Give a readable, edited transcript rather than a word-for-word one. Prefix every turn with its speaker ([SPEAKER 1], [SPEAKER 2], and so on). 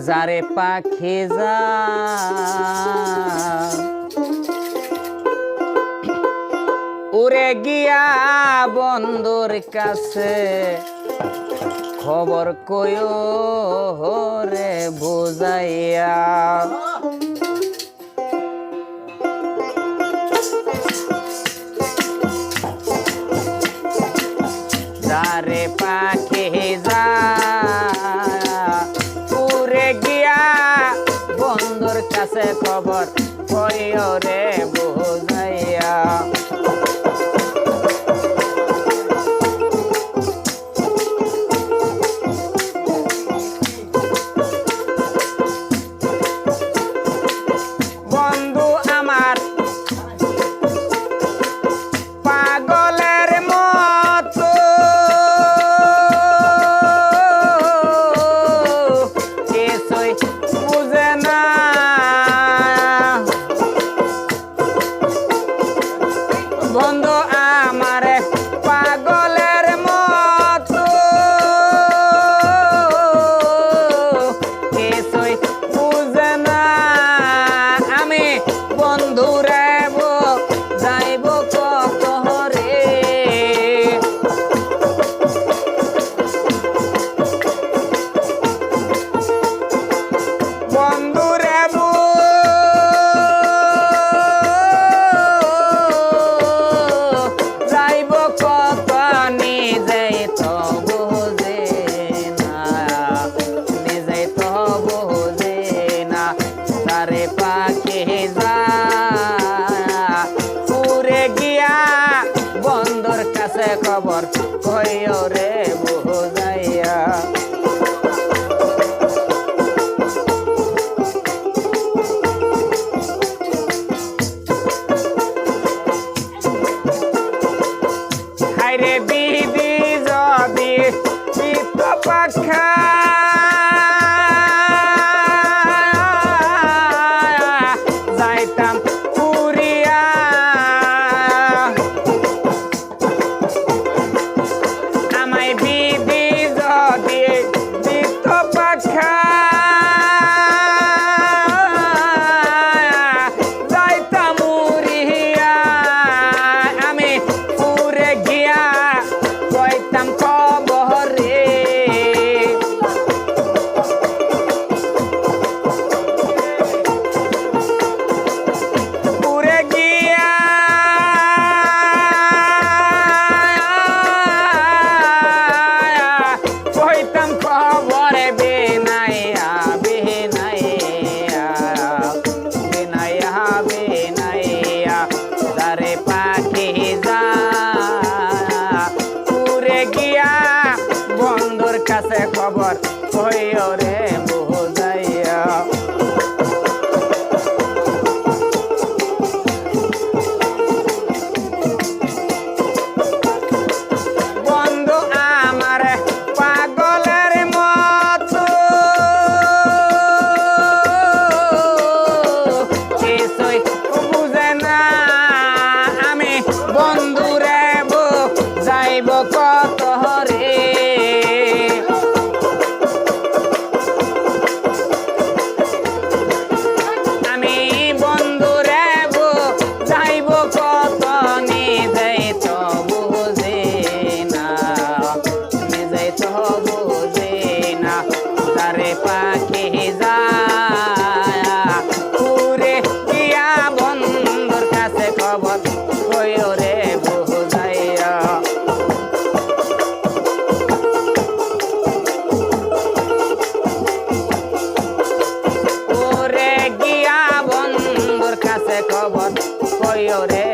[SPEAKER 1] যারে পাখি যা উড়ে গিয়া বন্ধুর কাছে খবর কইও রে বুঝাইয়া যারে পাখি যা উড়ে গিয়া বন্ধুর কাছে খবর কইও রে বুঝাইয়া বন্ধু আমার পাগলের মতো কিছুই বুঝে না বন্ধু আমার পাগলের মতো কিছুই বুঝে না আমি বন্ধুরে যাইব কত রে বন্ধুরে যাইব কত নিজেই তো বুঝে না নিজেই তো বুঝে না তারে পাখি যা উড়ে গিয়া বন্ধুর কাছে খবর কইও রে বুঝাইয়া হায়রে বিধি যদি চিত্ত পাখা যাইতাম পুরিয়া আমায় বিধি যদি চিত্ত পাখা যাইতাম উড়িয়া আমি পুরে গিয়া কইতাম খবর রে পুরে গিয়া কইতাম খবর বেনাইয়া বেনাইয়া বেনাইয়া বেনাইয়া তারে পাখি যা উড়ে গিয়া বন্ধুর কাছে খবর কইও রে বুঝাইয়া বন্ধু আমার পাগলের মতো কিছুই বুঝে না আমি বন্ধুরে যাইব কত রে আমি বন্ধুরে যাইব কত নিজেই তো বুঝে না নিজেই তো বুঝে না তারে পাখি যা উড়ে গিয়া বন্ধুর কাছে খবর কইও রে বুঝাইয়া ওরে গিয়া বন্ধুর কাছে খবর কইও রে